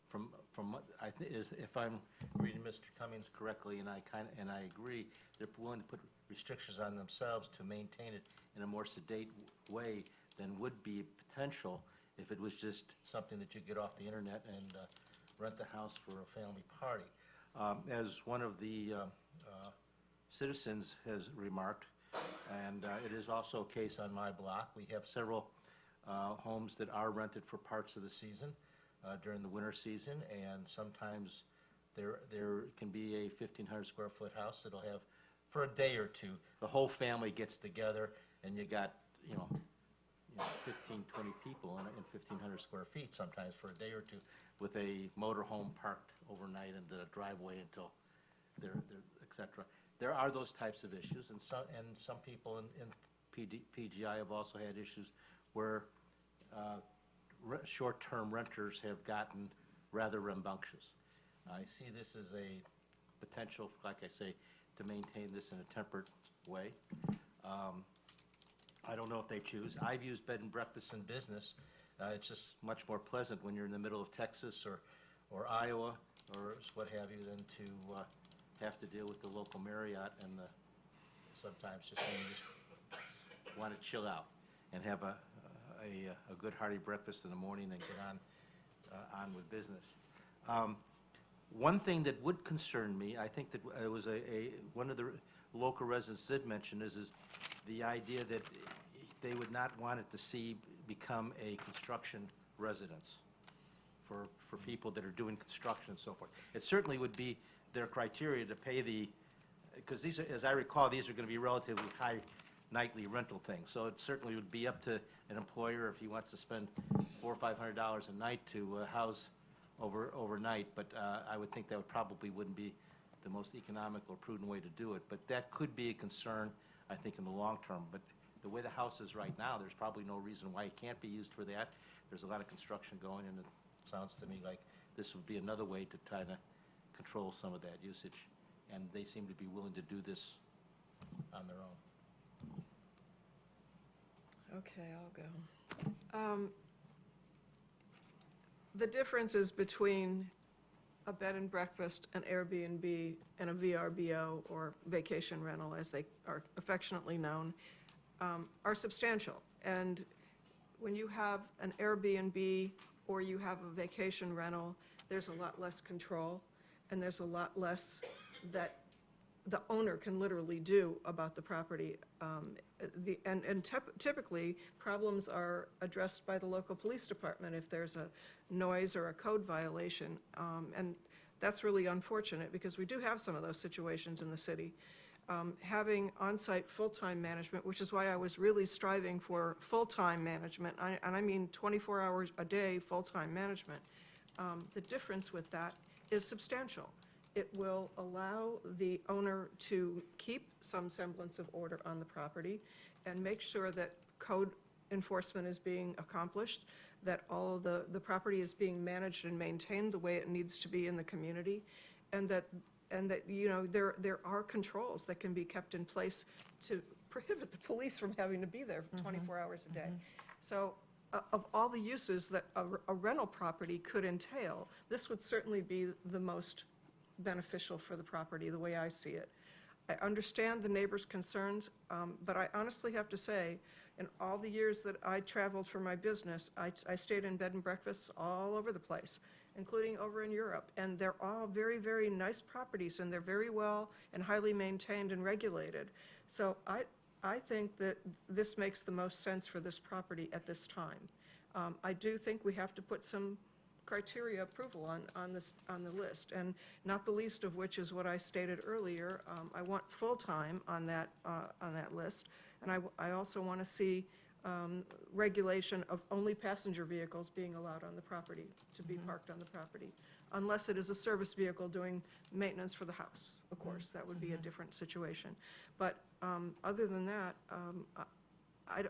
[SPEAKER 18] from what I think is, if I'm reading Mr. Cummings correctly, and I agree, they're willing to put restrictions on themselves to maintain it in a more sedate way than would be potential if it was just something that you get off the internet and rent the house for a family party. As one of the citizens has remarked, and it is also a case on my block, we have several homes that are rented for parts of the season during the winter season, and sometimes there can be a 1,500 square foot house that'll have, for a day or two, the whole family gets together, and you got, 15, 20 people in 1,500 square feet sometimes for a day or two, with a motorhome parked overnight in the driveway until they're et cetera. There are those types of issues, and some people in PGI have also had issues where short-term renters have gotten rather rambunctious. I see this as a potential, like I say, to maintain this in a tempered way. I don't know if they choose. I've used bed and breakfasts in business. It's just much more pleasant when you're in the middle of Texas or Iowa or what have you than to have to deal with the local Marriott and sometimes just when you just want to chill out and have a good hearty breakfast in the morning and get on with business. One thing that would concern me, I think that it was one of the local residents did mention is the idea that they would not want it to become a construction residence for people that are doing construction and so forth. It certainly would be their criteria to pay because these are, as I recall, these are going to be relatively high nightly rental things. So it certainly would be up to an employer if he wants to spend $400 or $500 a night to house overnight. But I would think that probably wouldn't be the most economical or prudent way to do it. But that could be a concern, I think, in the long term. But the way the house is right now, there's probably no reason why it can't be used for that. There's a lot of construction going, and it sounds to me like this would be another way to try to control some of that usage. And they seem to be willing to do this on their own.
[SPEAKER 15] Okay, I'll go. The differences between a bed and breakfast, an Airbnb, and a VRBO, or vacation rental, as they are affectionately known, are substantial. And when you have an Airbnb or you have a vacation rental, there's a lot less control, and there's a lot less that the owner can literally do about the property. Typically, problems are addressed by the local police department if there's a noise or a code violation. And that's really unfortunate, because we do have some of those situations in the city. Having on-site full-time management, which is why I was really striving for full-time management, and I mean 24 hours a day, full-time management, the difference with that is substantial. It will allow the owner to keep some semblance of order on the property and make sure that code enforcement is being accomplished, that all of the property is being managed and maintained the way it needs to be in the community, and that there are controls that can be kept in place to prohibit the police from having to be there 24 hours a day. So of all the uses that a rental property could entail, this would certainly be the most beneficial for the property, the way I see it. I understand the neighbors' concerns, but I honestly have to say, in all the years that I traveled for my business, I stayed in bed and breakfasts all over the place, including over in Europe, and they're all very, very nice properties, and they're very well and highly maintained and regulated. So I think that this makes the most sense for this property at this time. I do think we have to put some criteria approval on the list, and not the least of which is what I stated earlier. I want full-time on that list, and I also want to see regulation of only passenger vehicles being allowed on the property, to be parked on the property, unless it is a service vehicle doing maintenance for the house. Of course, that would be a different situation. But other than that,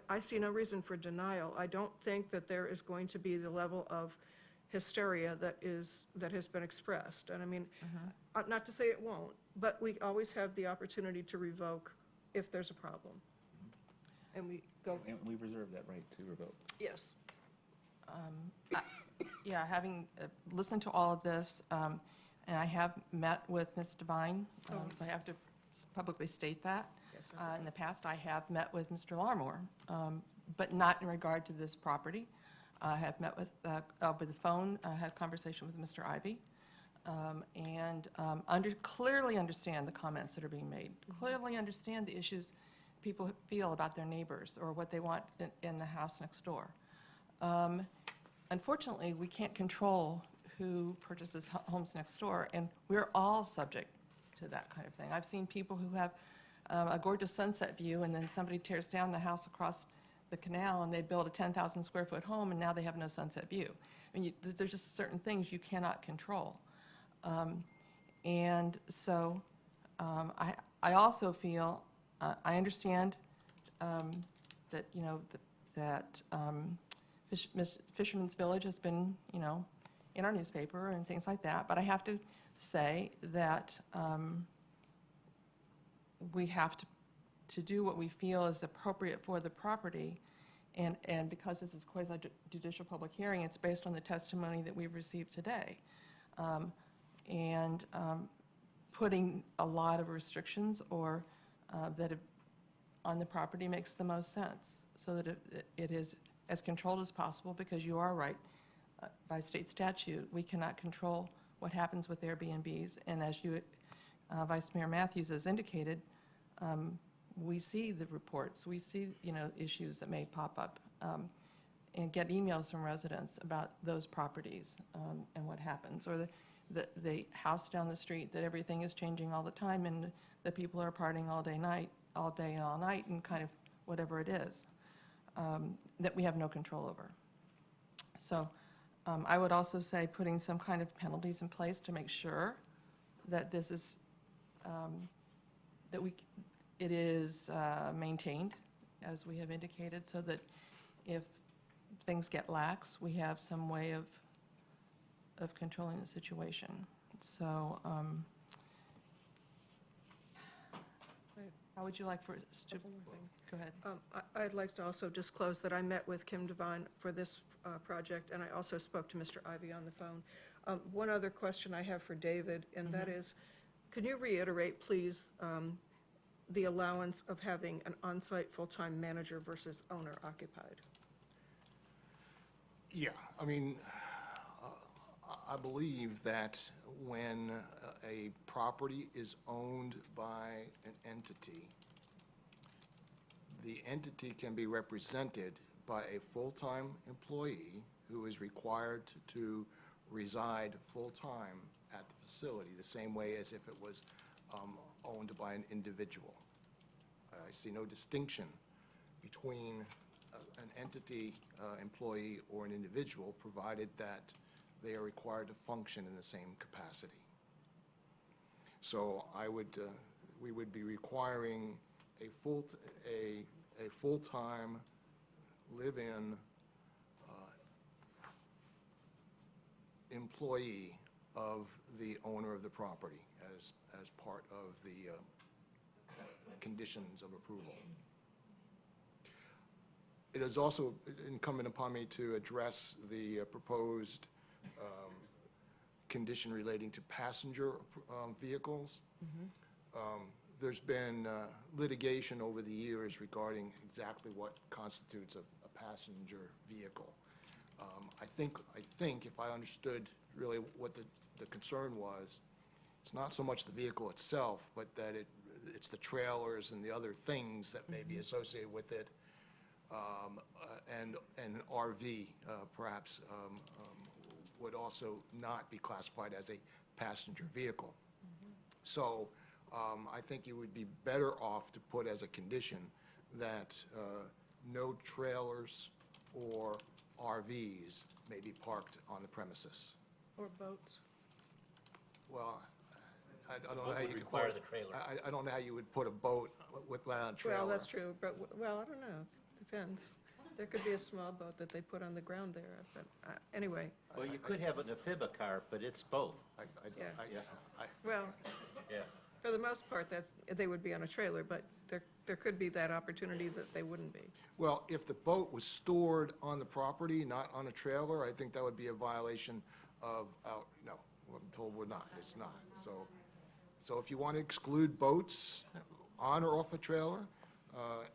[SPEAKER 15] I see no reason for denial. I don't think that there is going to be the level of hysteria that has been expressed. And I mean, not to say it won't, but we always have the opportunity to revoke if there's a problem. And we go,
[SPEAKER 17] And we reserve that right to revoke.
[SPEAKER 15] yes.
[SPEAKER 2] Yeah, having listened to all of this, and I have met with Ms. Devine, so I have to publicly state that.
[SPEAKER 15] Yes,
[SPEAKER 2] In the past, I have met with Mr. Larmore, but not in regard to this property. I have met with, over the phone, I had a conversation with Mr. Ivy, and clearly understand the comments that are being made, clearly understand the issues people feel about their neighbors or what they want in the house next door. Unfortunately, we can't control who purchases homes next door, and we're all subject to that kind of thing. I've seen people who have a gorgeous sunset view, and then somebody tears down the house across the canal, and they build a 10,000 square foot home, and now they have no sunset view. I mean, there's just certain things you cannot control. And so I also feel, I understand that, you know, that Fisherman's Village has been, you know, in our newspaper and things like that, but I have to say that we have to do what we feel is appropriate for the property, and because this is quasi-judicial public hearing, it's based on the testimony that we've received today. And putting a lot of restrictions or that on the property makes the most sense, so that it is as controlled as possible, because you are right, by state statute, we cannot control what happens with Airbnbs, and as you, Vice Mayor Matthews has indicated, we see the reports, we see, you know, issues that may pop up, and get emails from residents about those properties and what happens, or the house down the street that everything is changing all the time, and the people are partying all day and all night, and kind of whatever it is, that we have no control over. So I would also say putting some kind of penalties in place to make sure that this is, it is maintained, as we have indicated, so that if things get lax, we have some way of controlling the situation. So, how would you like for us to, go ahead.
[SPEAKER 15] I'd like to also disclose that I met with Kim Devine for this project, and I also spoke to Mr. Ivy on the phone. One other question I have for David, and that is, can you reiterate, please, the allowance of having an on-site full-time manager versus owner occupied?
[SPEAKER 3] Yeah, I mean, I believe that when a property is owned by an entity, the entity can be represented by a full-time employee who is required to reside full-time at the facility, the same way as if it was owned by an individual. I see no distinction between an entity employee or an individual, provided that they are required to function in the same capacity. So we would be requiring a full-time live-in employee of the owner of the property as part of the conditions of approval. It is also incumbent upon me to address the proposed condition relating to passenger vehicles. There's been litigation over the years regarding exactly what constitutes a passenger vehicle. I think if I understood really what the concern was, it's not so much the vehicle itself, but that it's the trailers and the other things that may be associated with it, and an RV perhaps would also not be classified as a passenger vehicle. So I think you would be better off to put as a condition that no trailers or RVs may be parked on the premises.
[SPEAKER 15] Or boats.
[SPEAKER 3] Well, I don't know
[SPEAKER 18] What
[SPEAKER 3] how
[SPEAKER 18] would
[SPEAKER 3] you could
[SPEAKER 18] require
[SPEAKER 3] put,
[SPEAKER 18] the trailer?
[SPEAKER 3] I don't know how you would put a boat without a trailer.
[SPEAKER 15] Well, that's true, but, well, I don't know, depends. There could be a small boat that they put on the ground there, but, anyway,
[SPEAKER 18] Well, you could have an amphibia car, but it's both.
[SPEAKER 15] Yeah.
[SPEAKER 18] Yeah.
[SPEAKER 15] well,
[SPEAKER 18] Yeah.
[SPEAKER 15] for the most part, they would be on a trailer, but there could be that opportunity that they wouldn't be.
[SPEAKER 3] Well, if the boat was stored on the property, not on a trailer, I think that would be a violation of, no, I'm told we're not, it's not. So if you want to exclude boats on or off a trailer,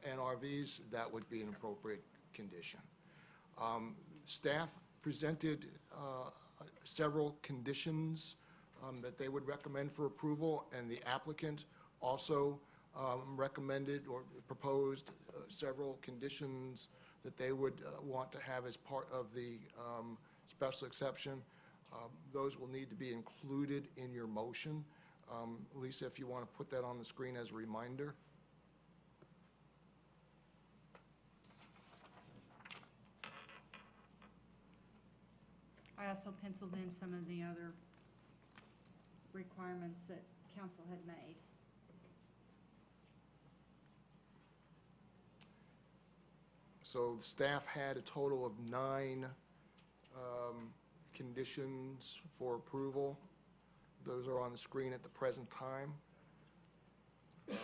[SPEAKER 3] and RVs, that would be an appropriate condition. Staff presented several conditions that they would recommend for approval, and the applicant also recommended or proposed several conditions that they would want to have as part of the special exception. Those will need to be included in your motion. Lisa, if you want to put that on the screen as a reminder.
[SPEAKER 16] I also penciled in some of the other requirements that council had made.
[SPEAKER 3] So the staff had a total of 9 conditions for approval. Those are on the screen at the present time. You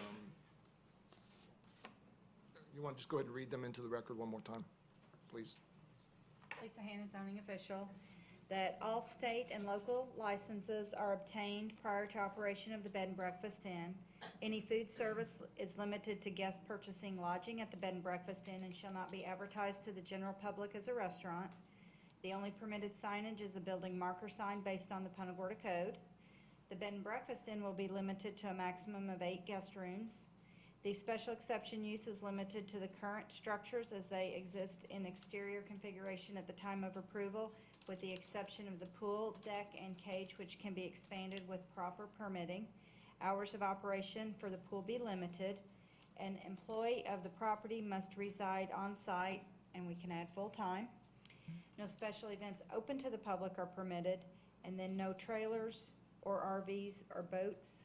[SPEAKER 3] want to just go ahead and read them into the record one more time, please?
[SPEAKER 16] Lisa Hannon, zoning official, that all state and local licenses are obtained prior to operation of the bed and breakfast inn. Any food service is limited to guests purchasing lodging at the bed and breakfast inn and shall not be advertised to the general public as a restaurant. The only permitted signage is a building marker sign based on the Punta Gorda Code. The bed and breakfast inn will be limited to a maximum of 8 guest rooms. The special exception use is limited to the current structures as they exist in exterior configuration at the time of approval, with the exception of the pool, deck, and cage, which can be expanded with proper permitting. Hours of operation for the pool be limited. An employee of the property must reside on-site, and we can add full-time. No special events open to the public are permitted, and then no trailers or RVs or boats.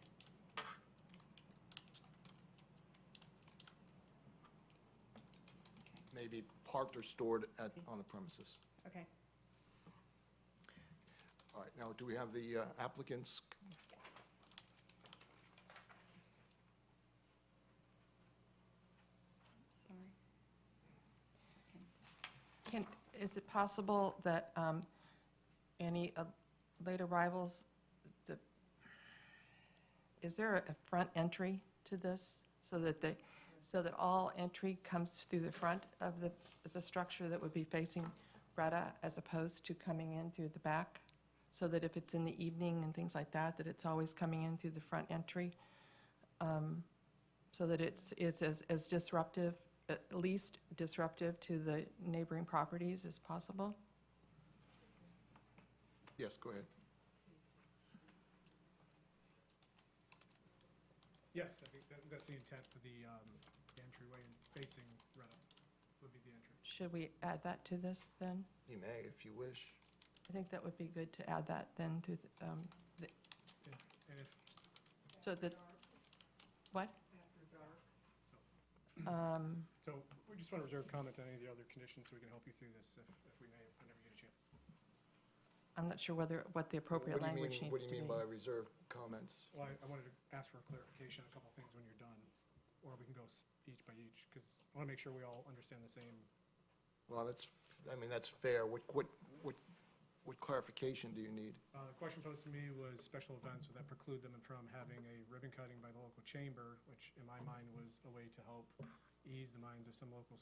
[SPEAKER 3] May be parked or stored on the premises.
[SPEAKER 16] Okay.
[SPEAKER 3] All right, now, do we have the applicants?
[SPEAKER 16] Sorry.
[SPEAKER 2] Is it possible that any late arrivals, is there a front entry to this so that all entry comes through the front of the structure that would be facing Greta as opposed to coming in through the back? So that if it's in the evening and things like that, that it's always coming in through the front entry? So that it's as disruptive, at least disruptive to the neighboring properties as possible?
[SPEAKER 3] Yes, go ahead.
[SPEAKER 11] Yes, I think that's the intent of the entryway and facing Greta would be the entry.
[SPEAKER 2] Should we add that to this then?
[SPEAKER 3] You may, if you wish.
[SPEAKER 2] I think that would be good to add that then to,
[SPEAKER 11] And if,
[SPEAKER 2] so that, what?
[SPEAKER 11] so we just want to reserve comment on any of the other conditions so we can help you through this if we may, whenever you get a chance.
[SPEAKER 2] I'm not sure what the appropriate
[SPEAKER 3] What do you
[SPEAKER 2] language
[SPEAKER 3] mean-
[SPEAKER 2] needs
[SPEAKER 3] What
[SPEAKER 2] to
[SPEAKER 3] do
[SPEAKER 2] be.
[SPEAKER 3] you mean by reserved comments?
[SPEAKER 11] Well, I wanted to ask for a clarification, a couple things when you're done, or we can go each by each, because I want to make sure we all understand the same.
[SPEAKER 3] Well, that's fair. What clarification do you need?
[SPEAKER 11] The question posed to me was special events, would that preclude them from having a ribbon cutting by the local chamber, which in my mind was a way to help ease the minds of some local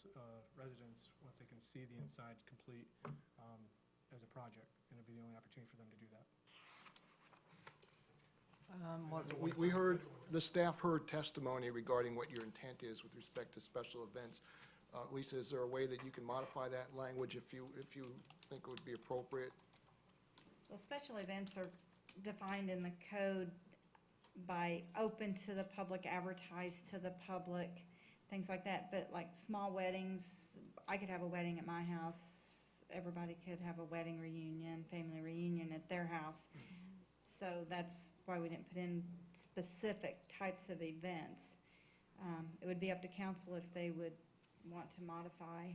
[SPEAKER 11] residents once they can see the inside complete as a project, and it'd be the only opportunity for them to do that.
[SPEAKER 3] We heard, the staff heard testimony regarding what your intent is with respect to special events. Lisa, is there a way that you can modify that language if you think it would be appropriate?
[SPEAKER 16] Well, special events are defined in the code by open to the public, advertised to the public, things like that. But like small weddings, I could have a wedding at my house. Everybody could have a wedding reunion, family reunion at their house. So that's why we didn't put in specific types of events. It would be up to council if they would want to modify,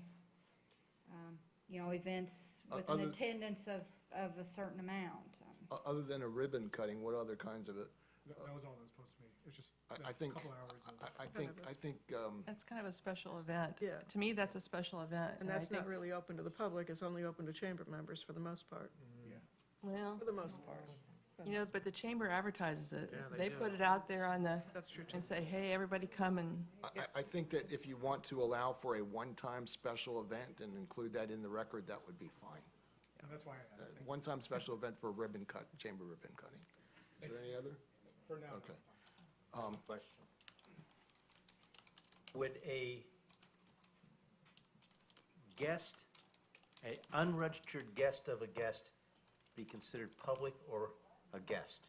[SPEAKER 16] events with an
[SPEAKER 3] Other-
[SPEAKER 16] attendance of a certain amount.
[SPEAKER 3] Other than a ribbon cutting, what other kinds of it?
[SPEAKER 11] That was all that was supposed to be. It's just
[SPEAKER 3] I
[SPEAKER 11] a
[SPEAKER 3] think,
[SPEAKER 11] couple hours of.
[SPEAKER 3] I think,
[SPEAKER 2] That's kind of a special event.
[SPEAKER 15] Yeah.
[SPEAKER 2] To me, that's a special event.
[SPEAKER 15] And
[SPEAKER 2] I
[SPEAKER 15] that's not
[SPEAKER 2] think-
[SPEAKER 15] really open to the public, it's only open to chamber members for the most part.
[SPEAKER 2] Well,
[SPEAKER 15] For the most part.
[SPEAKER 2] but the chamber advertises it.
[SPEAKER 13] Yeah,
[SPEAKER 2] They
[SPEAKER 13] do.
[SPEAKER 2] put it out there on the,
[SPEAKER 15] That's true, too.
[SPEAKER 2] and say, hey, everybody come and,
[SPEAKER 3] I think that if you want to allow for a one-time special event and include that in the record, that would be fine.
[SPEAKER 11] And that's why I asked.
[SPEAKER 3] One-time special event for ribbon cut, chamber ribbon cutting. Is there any other?
[SPEAKER 11] For now.
[SPEAKER 3] Okay.
[SPEAKER 18] Question. Would a guest, an unregistered guest of a guest, be considered public or a guest?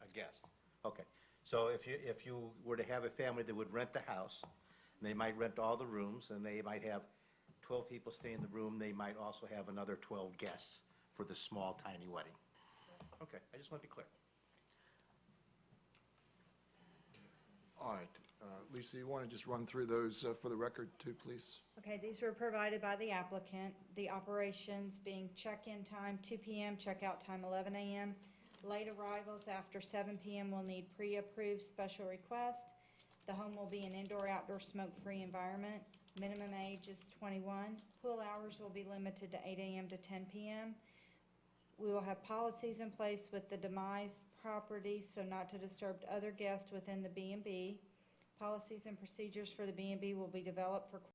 [SPEAKER 18] A guest, okay. So if you were to have a family that would rent the house, and they might rent all the rooms, and they might have 12 people stay in the room, they might also have another 12 guests for the small, tiny wedding. Okay, I just want to be clear.
[SPEAKER 3] All right. Lisa, you want to just run through those for the record too, please?
[SPEAKER 16] Okay, these were provided by the applicant. The operations being check-in time 2 p.m., check-out time 11 a.m. Late arrivals after 7 p.m. will need pre-approved special request. The home will be an indoor-outdoor smoke-free environment. Minimum age is 21. Pool hours will be limited to 8 a.m. to 10 p.m. We will have policies in place with the demised property so not to disturb other guests within the B&B. Policies and procedures for the B&B will be developed for